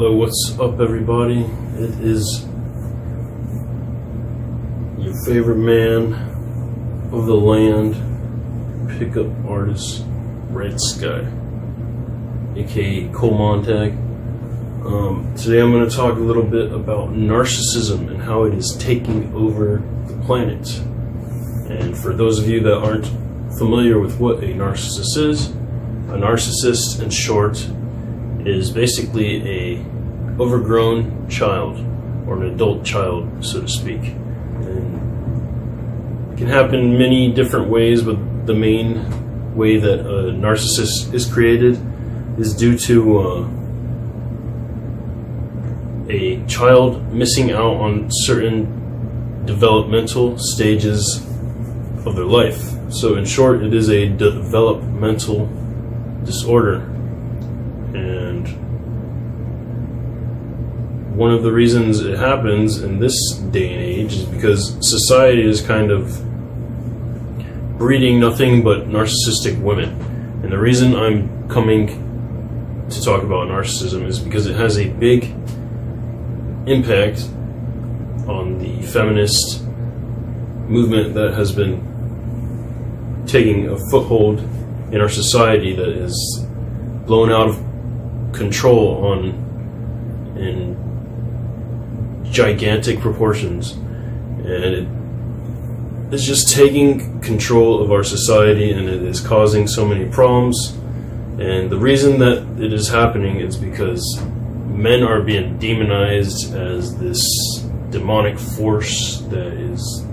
Hello, what's up everybody? It is your favorite man of the land, pickup artist, Red Sky, aka Cole Montag. Today I'm going to talk a little bit about narcissism and how it is taking over the planet. And for those of you that aren't familiar with what a narcissist is, a narcissist in short is basically a overgrown child, or an adult child, so to speak. And it can happen many different ways, but the main way that a narcissist is created is due to a child missing out on certain developmental stages of their life. So in short, it is a developmental disorder. And one of the reasons it happens in this day and age is because society is kind of breeding nothing but narcissistic women. And the reason I'm coming to talk about narcissism is because it has a big impact on the feminist movement that has been taking a foothold in our society, that is blown out of control in gigantic proportions, and it's just taking control of our society, and it is causing so many problems. And the reason that it is happening is because men are being demonized as this demonic force that is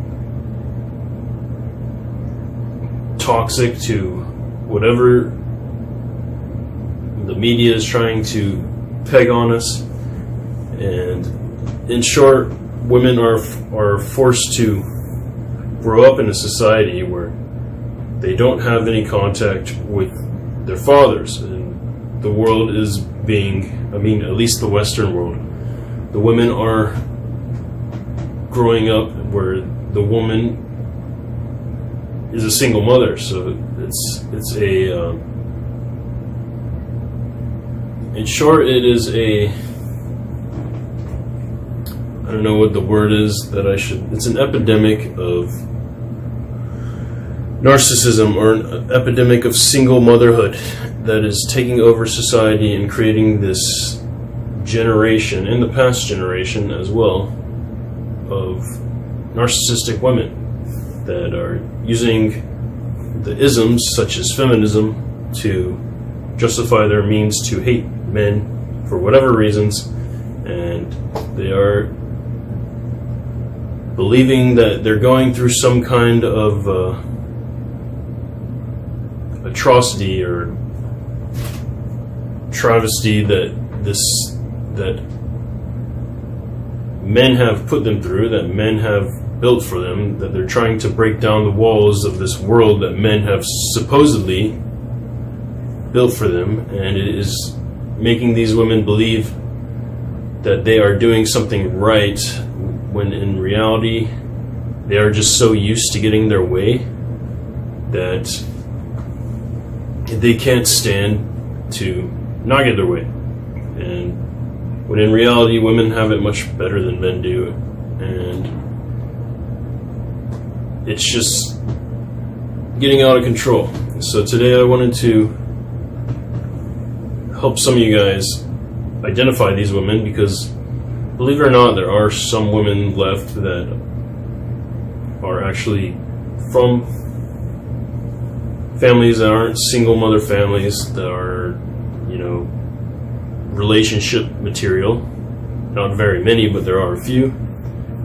toxic to whatever the media is trying to peg on us. And in short, women are forced to grow up in a society where they don't have any contact with their fathers, and the world is being, at least the Western world, the women are growing up where the woman is a single mother. So it's a in short, it is a, I don't know what the word is that I should, it's an epidemic of narcissism, or an epidemic of single motherhood that is taking over society and creating this generation, and the past generation as well, of narcissistic women that are using the isms such as feminism to justify their means to hate men for whatever reasons, and they are believing that they're going through some kind of atrocity or travesty that men have put them through, that men have built for them, that they're trying to break down the walls of this world that men have supposedly built for them, and it is making these women believe that they are doing something right, when in reality they are just so used to getting their way that they can't stand to not get their way. And when in reality women have it much better than men do, and it's just getting out of control. So today I wanted to help some of you guys identify these women, because believe it or not, there are some women left that are actually from families that aren't single mother families, that are, relationship material. Not very many, but there are a few.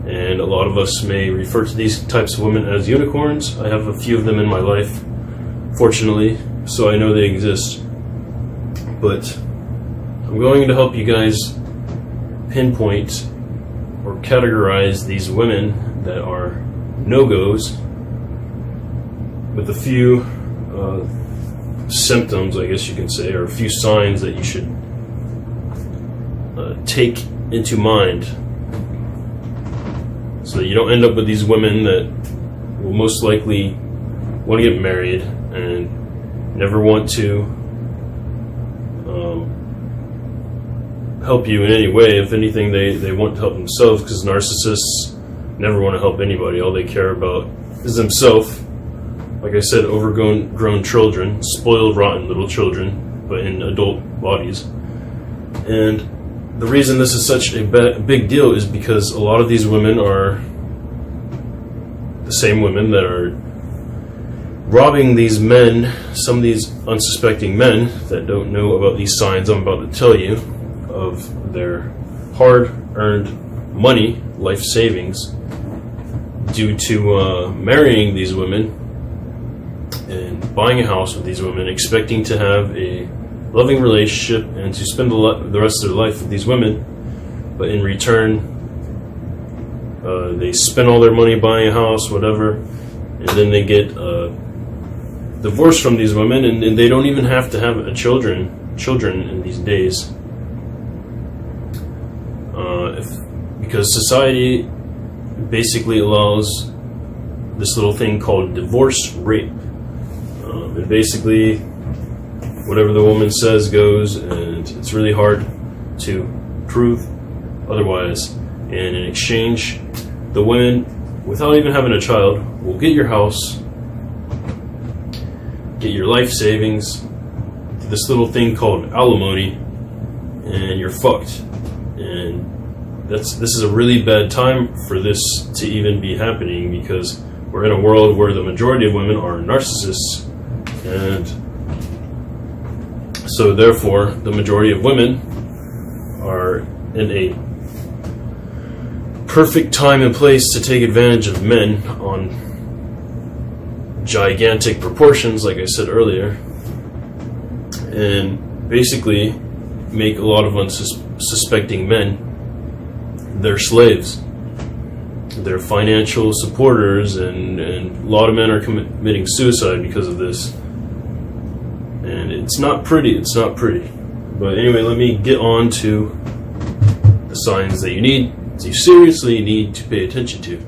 And a lot of us may refer to these types of women as unicorns. I have a few of them in my life, fortunately, so I know they exist. But I'm going to help you guys pinpoint or categorize these women that are no-goes with a few symptoms, I guess you can say, or a few signs that you should take into mind, so that you don't end up with these women that will most likely want to get married and never want to help you in any way. If anything, they want to help themselves, because narcissists never want to help anybody. All they care about is themselves. Like I said, overgrown children, spoiled, rotten little children, but in adult bodies. And the reason this is such a big deal is because a lot of these women are the same women that are robbing these men, some of these unsuspecting men that don't know about these signs I'm about to tell you, of their hard-earned money, life savings, due to marrying these women and buying a house with these women, expecting to have a loving relationship and to spend the rest of their life with these women. But in return, they spend all their money buying a house, whatever, and then they get divorced from these women, and they don't even have to have children in these days, because society basically allows this little thing called divorce rape. And basically, whatever the woman says goes, and it's really hard to prove otherwise. And in exchange, the women, without even having a child, will get your house, get your life savings, this little thing called alimony, and you're fucked. And this is a really bad time for this to even be happening, because we're in a world where the majority of women are narcissists, and so therefore the majority of women are in a perfect time and place to take advantage of men on gigantic proportions, like I said earlier, and basically make a lot of unsuspecting men their slaves, their financial supporters, and a lot of men are committing suicide because of this. And it's not pretty, But anyway, let me get on to the signs that you seriously need to pay attention to.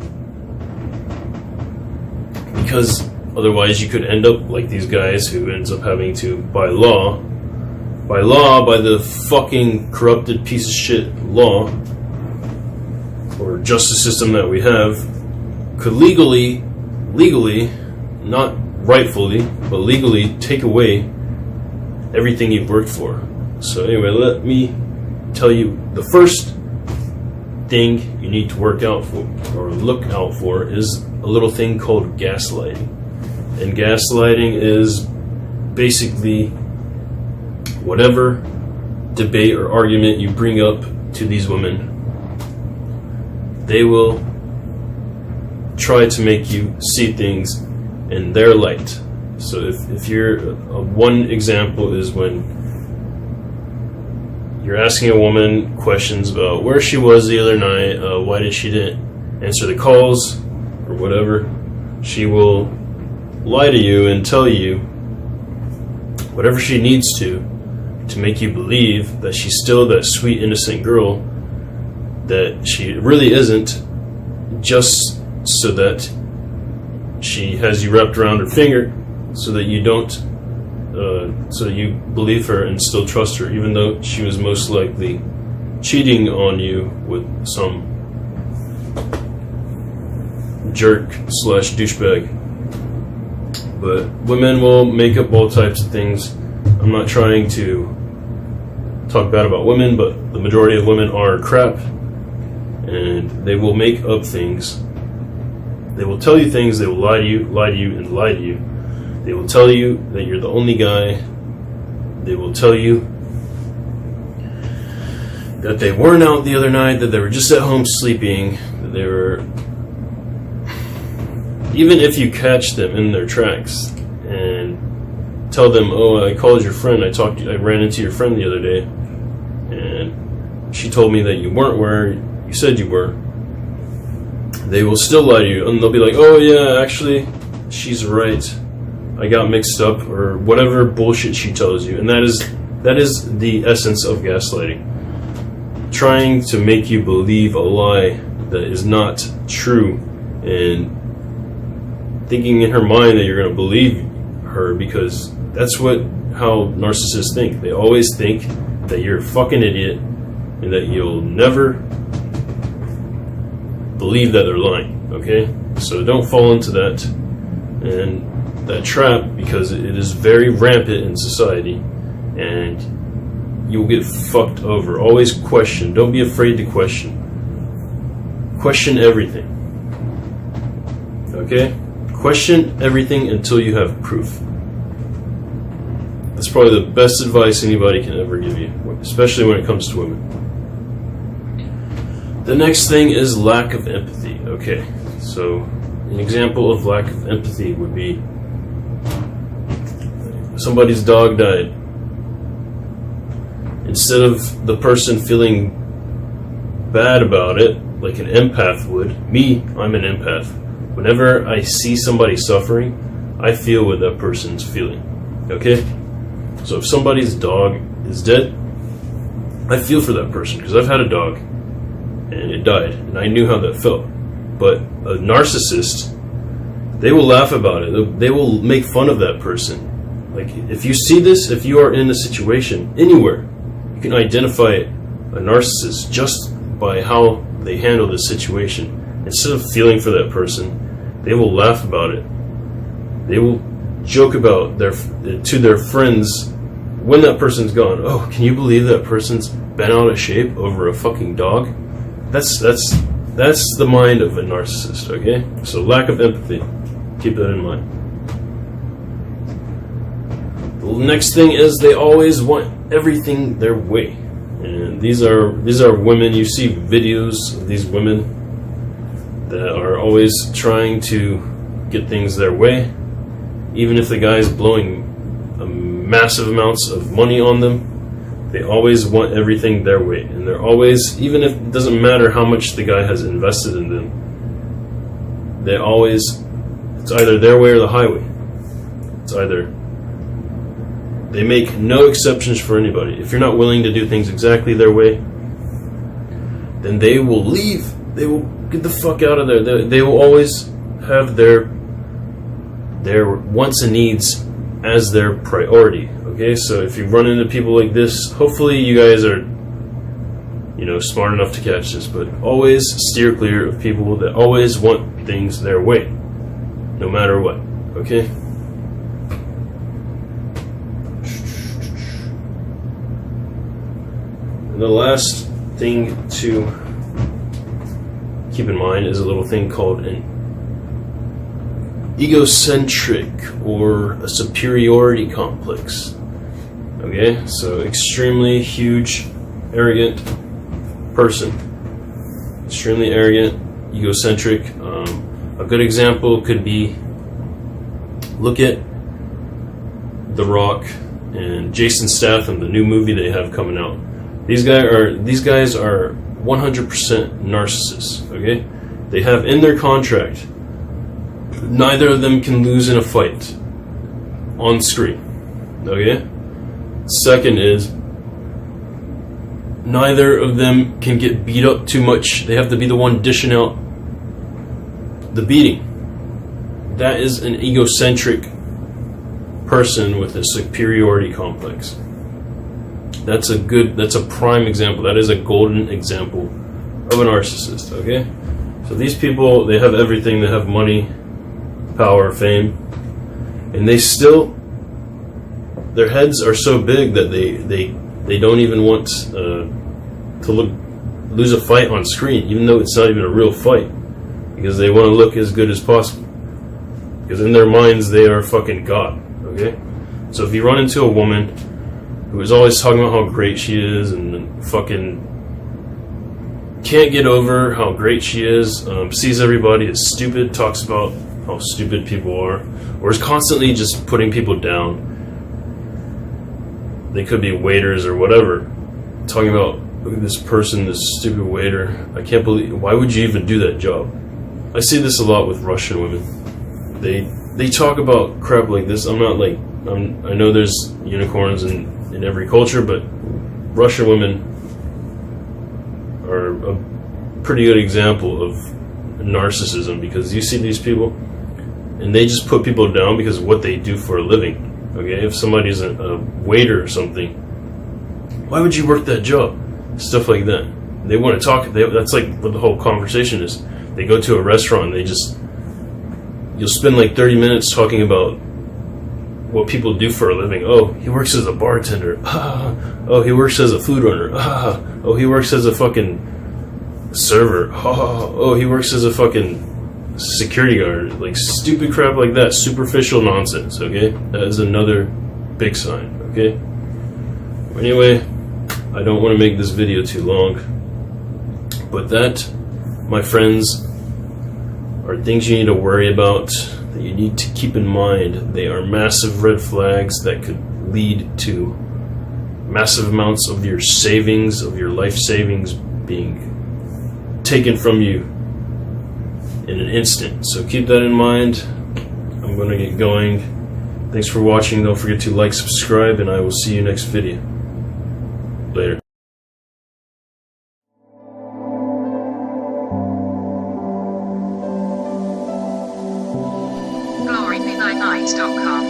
Because otherwise you could end up like these guys who ends up having to, by the fucking corrupted piece of shit law, or justice system that we have, could legally, not rightfully, but legally take away everything you've worked for. So anyway, let me tell you, the first thing you need to look out for is a little thing called gaslighting. And gaslighting is basically whatever debate or argument you bring up to these women, they will try to make you see things in their light. So if you're, one example is when you're asking a woman questions about where she was the other night, why did she didn't answer the calls, or whatever, she will lie to you and tell you whatever she needs to make you believe that she's still that sweet, innocent girl that she really isn't, just so that she has you wrapped around her finger, so that you don't, so you believe her and still trust her, even though she was most likely cheating on you with some jerk/douchebag. But women will make up all types of things. I'm not trying to talk bad about women, but the majority of women are crap, and they will make up things. They will tell you things, they will lie to you, and lie to you. They will tell you that you're the only guy. They will tell you that they weren't out the other night, that they were just at home sleeping, that they were... Even if you catch them in their tracks and tell them, oh, I called your friend, I ran into your friend the other day, and she told me that you weren't where you said you were, they will still lie to you, and they'll be like, oh yeah, actually, she's right, I got mixed up, or whatever bullshit she tells you. And that is the essence of gaslighting. Trying to make you believe a lie that is not true, and thinking in her mind that you're going to believe her, because that's how narcissists think. They always think that you're a fucking idiot, and that you'll never believe that they're lying, okay? So don't fall into that and that trap, because it is very rampant in society, and you'll get fucked over. Always question. Don't be afraid to question. Question everything. Okay? Question everything until you have proof. That's probably the best advice anybody can ever give you, especially when it comes to women. The next thing is lack of empathy. Okay, so an example of lack of empathy would be somebody's dog died. Instead of the person feeling bad about it, like an empath would, I'm an empath. Whenever I see somebody suffering, I feel what that person's feeling. Okay? So if somebody's dog is dead, I feel for that person, because I've had a dog and it died, and I knew how that felt. But a narcissist, they will laugh about it. They will make fun of that person. Like, if you see this, if you are in a situation anywhere, you can identify a narcissist just by how they handle the situation. Instead of feeling for that person, they will laugh about it. They will joke about to their friends when that person's gone. Oh, can you believe that person's been out of shape over a fucking dog? That's the mind of a narcissist, okay? So lack of empathy. Keep that in mind. The next thing is they always want everything their way. And these are women. You see videos of these women that are always trying to get things their way. Even if the guy's blowing massive amounts of money on them, they always want everything their way. And they're always, even if it doesn't matter how much the guy has invested in them, it's either their way or the highway. It's either, they make no exceptions for anybody. If you're not willing to do things exactly their way, then they will leave. They will get the fuck out of there. They will always have their wants and needs as their priority. Okay, so if you run into people like this, hopefully you guys are, smart enough to catch this, but always steer clear of people that always want things their way, no matter what. Okay? And the last thing to keep in mind is a little thing called an egocentric, or a superiority complex. Okay, so extremely huge, arrogant person. Extremely arrogant, egocentric. A good example could be, look at The Rock and Jason Statham, the new movie they have coming out. These guys are 100% narcissists. Okay, they have in their contract, neither of them can lose in a fight on screen. Okay? Second is, neither of them can get beat up too much. They have to be the one dishing out the beating. That is an egocentric person with a superiority complex. That's a prime example. That is a golden example of a narcissist. Okay? So these people, they have everything. They have money, power, fame, and they still, their heads are so big that they don't even want to lose a fight on screen, even though it's not even a real fight, because they want to look as good as possible, because in their minds they are fucking God. Okay, so if you run into a woman who is always talking about how great she is and fucking can't get over how great she is, sees everybody as stupid, talks about how stupid people are, or is constantly just putting people down. They could be waiters or whatever, talking about, look at this person, this stupid waiter. I can't believe, why would you even do that job? I see this a lot with Russian women. They talk about crap like this. I know there's unicorns in every culture, but Russian women are a pretty good example of narcissism, because you see these people and they just put people down because of what they do for a living. Okay, if somebody's a waiter or something, why would you work that job? stuff like that. They want to talk. That's like what the whole conversation is. They go to a restaurant and you'll spend like 30 minutes talking about what people do for a living. Oh, he works as a bartender. Oh, he works as a food runner. Oh, he works as a fucking server. Oh, he works as a fucking security guard. Like stupid crap like that. Superficial nonsense, okay? That is another big sign, okay? Anyway, I don't want to make this video too long. But that, my friends, are things you need to worry about, that you need to keep in mind. They are massive red flags that could lead to massive amounts of your savings, of your life savings, being taken from you in an instant. So keep that in mind. I'm going to get going. Thanks for watching. Don't forget to like, subscribe, and I will see you next video. Later. glorybe9night.com